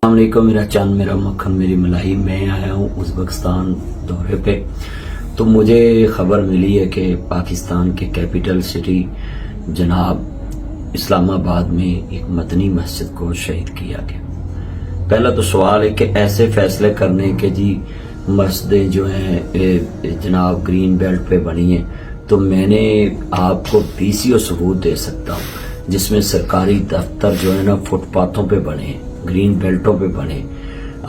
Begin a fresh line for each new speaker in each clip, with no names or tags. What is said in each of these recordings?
السلام علیکم، میرا چاند میرا مکھن میری ملائی، میں آیا ہوں ازبکستان دورے پہ۔ تو مجھے خبر ملی ہے کہ پاکستان کے کیپٹل سٹی جناب اسلام آباد میں ایک مدنی مسجد کو شہید کیا گیا۔ پہلا تو سوال ہے کہ ایسے فیصلے کرنے کے جی مسجدیں جو ہیں جناب گرین بیلٹ پہ بنی ہیں، تو میں نے آپ کو PCO ثبوت دے سکتا ہوں جس میں سرکاری دفتر جو ہے نا فٹ پاتھوں پہ بنے ہیں، گرین بیلٹوں پہ بنے۔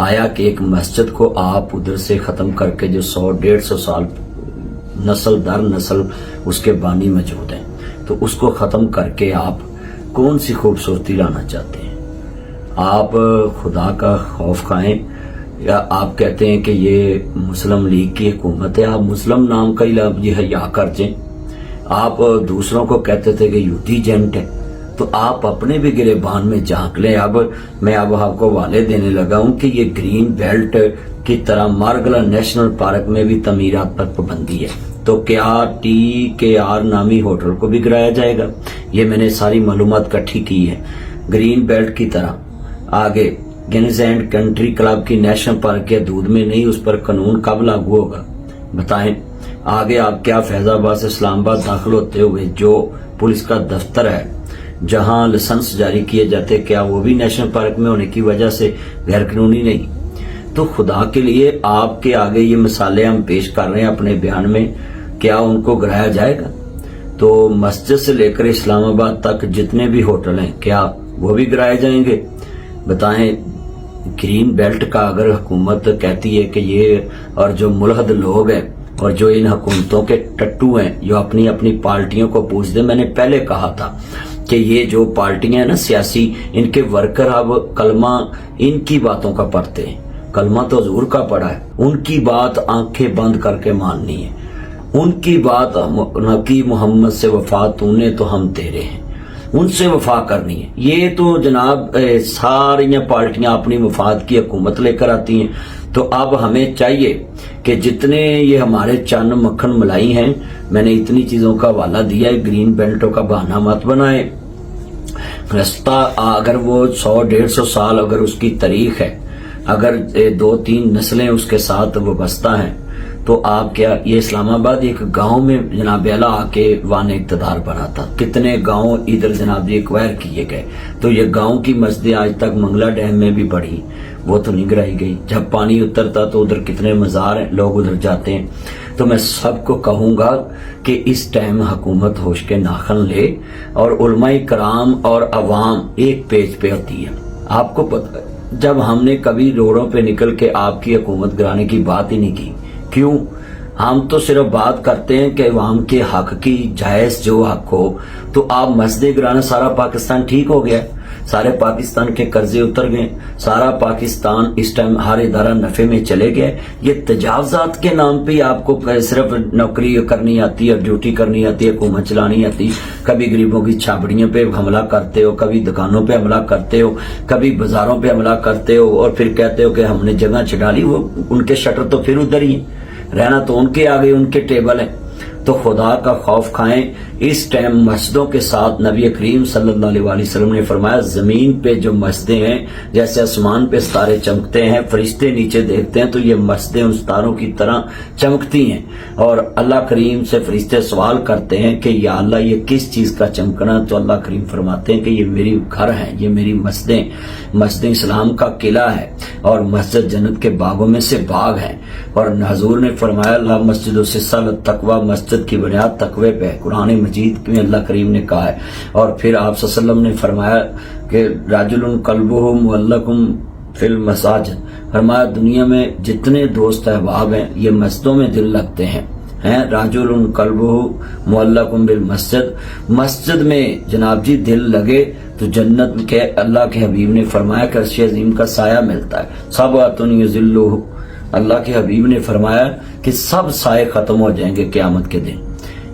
آیا کہ ایک مسجد کو آپ ادھر سے ختم کر کے جو 100-150 سال نسل در نسل اس کے بانی موجود ہیں، تو اس کو ختم کر کے آپ کون سی خوبصورتی لانا چاہتے ہیں؟ آپ خدا کا خوف کھائیں، یا آپ کہتے ہیں کہ یہ مسلم لیگ کی حکومت ہے، آپ مسلم نام کا ہی حیا کر جائیں۔ آپ دوسروں کو کہتے تھے کہ یہودی ایجنٹ ہے، تو آپ اپنے بھی گریبان میں جھانک لیں۔ اب میں آپ کو حوالے دینے لگا ہوں کہ یہ گرین بیلٹ کی طرح مارگلا نیشنل پارک میں بھی تعمیرات پر پابندی ہے، تو کیا TKR نامی ہوٹل کو بھی گرایا جائے گا؟ یہ میں نے ساری معلومات اکٹھی کی ہے۔ گرین بیلٹ کی طرح آگے گنز اینڈ کنٹری کلب کی نیشنل پارک کے حدود میں نہیں، اس پر قانون کب لاگو ہوگا بتائیں؟ آگے آپ کیا فیض آباد سے اسلام آباد داخل ہوتے ہوئے جو پولیس کا دفتر ہے جہاں لائسنس جاری کیے جاتے، کیا وہ بھی نیشنل پارک میں ہونے کی وجہ سے غیر قانونی نہیں؟ تو خدا کے لیے آپ کے آگے یہ مثالیں ہم پیش کر رہے ہیں اپنے بیان میں، کیا ان کو گرایا جائے گا؟ تو مسجد سے لے کر اسلام آباد تک جتنے بھی ہوٹل ہیں کیا وہ بھی گرائے جائیں گے؟ بتائیں۔ گرین بیلٹ کا اگر حکومت کہتی ہے کہ یہ، اور جو ملحد لوگ ہیں اور جو ان حکومتوں کے ٹٹو ہیں جو اپنی اپنی پارٹیوں کو پوچھ دیں، میں نے پہلے کہا تھا کہ یہ جو پارٹیاں ہیں نا سیاسی، ان کے ورکر اب کلمہ ان کی باتوں کا پڑھتے ہیں، کلمہ تو حضور کا پڑھا ہے، ان کی بات آنکھیں بند کر کے ماننی ہے، ان کی بات نبی محمد سے وفا تو نے تو ہم تیرے ہیں، ان سے وفا کرنی ہے۔ یہ تو جناب ساری پارٹیاں اپنی مفاد کی حکومت لے کر آتی ہیں، تو اب ہمیں چاہیے کہ جتنے یہ ہمارے چند مکھن ملائی ہیں، میں نے اتنی چیزوں کا حوالہ دیا ہے، گرین بیلٹوں کا بہانہ مت بنائیں۔ رستہ اگر وہ 100-150 سال اگر اس کی تاریخ ہے، اگر 2-3 نسلیں اس کے ساتھ وابستہ ہیں، تو آپ کیا، یہ اسلام آباد ایک گاؤں میں جناب اعلیٰ آ کے وان اقتدار بنا تھا، کتنے گاؤں ادھر جناب ایکوائر کیے گئے، تو یہ گاؤں کی مسجدیں آج تک منگلا ڈیم میں بھی بڑھی، وہ تو نہیں گرائی گئی۔ جب پانی اترتا تو ادھر کتنے مزار ہیں، لوگ ادھر جاتے ہیں۔ تو میں سب کو کہوں گا کہ اس ٹائم حکومت ہوش کے ناخن لے، اور علماء کرام اور عوام ایک پیج پہ ہوتی ہے۔ آپ کو پتہ، جب ہم نے کبھی روڈوں پہ نکل کے آپ کی حکومت گرانے کی بات ہی نہیں کی، کیوں؟ ہم تو صرف بات کرتے ہیں کہ عوام کے حق کی جائز جو حق ہو، تو آپ مسجد گرانا، سارا پاکستان ٹھیک ہو گیا، سارے پاکستان کے قرضے اتر گئے، سارا پاکستان اس ٹائم ہر ادارہ نفع میں چلے گئے۔ یہ تجاوزات کے نام پہ آپ کو صرف نوکری کرنی آتی ہے، ڈیوٹی کرنی آتی ہے، حکومت چلانی آتی، کبھی غریبوں کی چھاپڑیوں پہ حملہ کرتے ہو، کبھی دکانوں پہ حملہ کرتے ہو، کبھی بازاروں پہ حملہ کرتے ہو، اور پھر کہتے ہو کہ ہم نے جگہ چھڑا لی، وہ ان کے شٹر تو پھر ادھر ہی ہیں، رہنا تو ان کے آگے ان کے ٹیبل ہیں۔ تو خدا کا خوف کھائیں۔ اس ٹائم مسجدوں کے ساتھ نبی کریم صلی اللہ علیہ وسلم نے فرمایا، زمین پہ جو مسجدیں ہیں، جیسے آسمان پہ ستارے چمکتے ہیں، فرشتے نیچے دیکھتے ہیں، تو یہ مسجدیں ان ستاروں کی طرح چمکتی ہیں، اور اللہ کریم سے فرشتے سوال کرتے ہیں کہ یا اللہ یہ کس چیز کا چمکنا؟ تو اللہ کریم فرماتے ہیں کہ یہ میری گھر ہیں، یہ میری مسجدیں، مسجد اسلام کا قلعہ ہے، اور مسجد جنت کے باغوں میں سے باغ ہے۔ اور حضور نے فرمایا، اللہ مسجد و سسا تقوی، مسجد کی بنیاد تقوی پہ ہے، قرآن مجید میں اللہ کریم نے کہا ہے۔ اور پھر آپ صلی اللہ علیہ وسلم نے فرمایا کہ راجل قلبہ معلق فی المساجد، فرمایا دنیا میں جتنے دوست احباب ہیں یہ مسجدوں میں دل لگتے ہیں، راجل قلبہ معلق بالمسجد، مسجد میں جناب جی دل لگے تو جنت کے اللہ کے حبیب نے فرمایا کہ عرش عظیم کا سایہ ملتا ہے۔ سبعۃ یظلہ، اللہ کے حبیب نے فرمایا کہ سب سائے ختم ہو جائیں گے قیامت کے دن،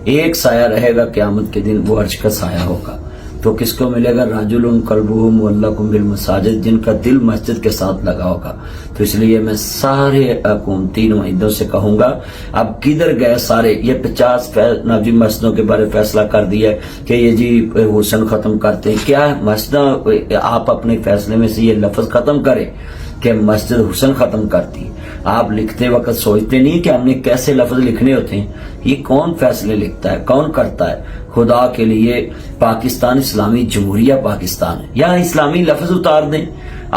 ایک سایہ رہے گا قیامت کے دن، وہ عرش کا سایہ ہوگا۔ تو کس کو ملے گا؟ راجل قلبہ معلق بالمساجد، جن کا دل مسجد کے ساتھ لگا ہوگا۔ تو اس لیے میں سارے حکومتی نمائندوں سے کہوں گا، اب کدھر گئے سارے؟ یہ 50 نبی مسجدوں کے بارے فیصلہ کر دیا ہے کہ یہ جی حسن ختم کرتے ہیں۔ کیا مسجدوں، آپ اپنے فیصلے میں سے یہ لفظ ختم کریں کہ مسجد حسن ختم کرتی ہے۔ آپ لکھتے وقت سوچتے نہیں کہ ہم نے کیسے لفظ لکھنے ہوتے ہیں؟ یہ کون فیصلے لکھتا ہے، کون کرتا ہے؟ خدا کے لیے پاکستان اسلامی جمہوریہ پاکستان ہے، یا اسلامی لفظ اتار دیں۔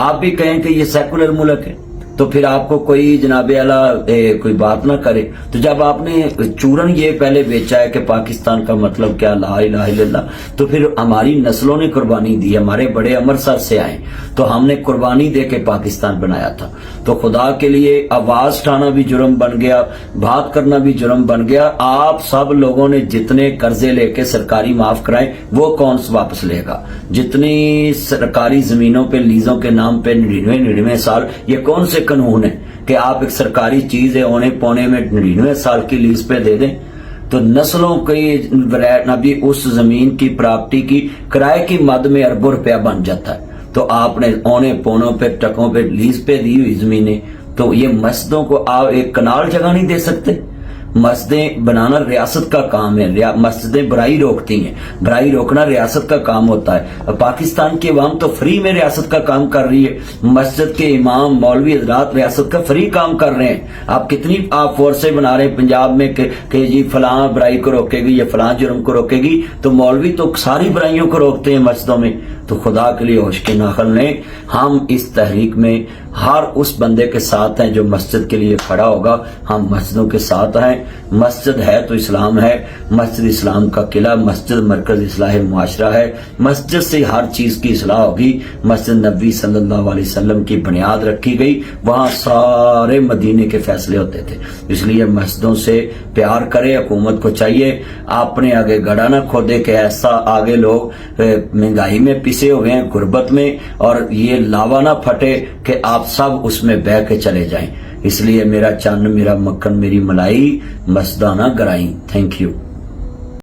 آپ بھی کہیں کہ یہ سیکولر ملک ہے تو پھر آپ کو کوئی جناب اعلیٰ کوئی بات نہ کرے۔ تو جب آپ نے چورن یہ پہلے بیچا ہے کہ پاکستان کا مطلب کیا لا الہ الا اللہ، تو پھر ہماری نسلوں نے قربانی دی، ہمارے بڑے امرتسر سے آئے تو ہم نے قربانی دے کے پاکستان بنایا تھا۔ تو خدا کے لیے آواز اٹھانا بھی جرم بن گیا، بات کرنا بھی جرم بن گیا۔ آپ سب لوگوں نے جتنے قرضے لے کے سرکاری معاف کرائے وہ کون واپس لے گا؟ جتنی سرکاری زمینوں پہ لیزوں کے نام پہ 99 سال، یہ کون سے قانون ہے کہ آپ ایک سرکاری چیز ہے اونے پونے میں 99 سال کی لیز پہ دے دیں؟ تو نسلوں کی نبی اس زمین کی پراپرٹی کی کرائے کی مد میں اربوں روپیہ بن جاتا ہے، تو آپ نے اونے پونوں پہ ٹکوں پہ لیز پہ دی ہوئی زمینیں۔ تو یہ مسجدوں کو آپ ایک کنال جگہ نہیں دے سکتے؟ مسجدیں بنانا ریاست کا کام ہے، مسجدیں برائی روکتی ہیں، برائی روکنا ریاست کا کام ہوتا ہے۔ پاکستان کی عوام تو فری میں ریاست کا کام کر رہی ہے، مسجد کے امام مولوی حضرات ریاست کا فری کام کر رہے ہیں۔ آپ کتنی آپ فورسیں بنا رہے ہیں پنجاب میں کہ جی فلاں برائی کو روکے گی، یہ فلاں جرم کو روکے گی، تو مولوی تو ساری برائیوں کو روکتے ہیں مسجدوں میں۔ تو خدا کے لیے ہوش کے ناخن لیں، ہم اس تحریک میں ہر اس بندے کے ساتھ ہیں جو مسجد کے لیے کھڑا ہوگا، ہم مسجدوں کے ساتھ ہیں۔ مسجد ہے تو اسلام ہے، مسجد اسلام کا قلعہ، مسجد مرکز اصلاح معاشرہ ہے، مسجد سے ہر چیز کی اصلاح ہوگی۔ مسجد نبی صلی اللہ علیہ وسلم کی بنیاد رکھی گئی، وہاں سارے مدینے کے فیصلے ہوتے تھے۔ اس لیے مسجدوں سے پیار کرے، حکومت کو چاہیے اپنے آگے گڑا نہ کھودے کہ ایسا آگے لوگ مہنگائی میں پسے ہوئے ہیں، غربت میں، اور یہ لاوا نہ پھٹے کہ آپ سب اس میں بہ کے چلے جائیں۔ اس لیے میرا چن میرا مکھن میری ملائی مسجداں نہ گرائیں۔ Thank you.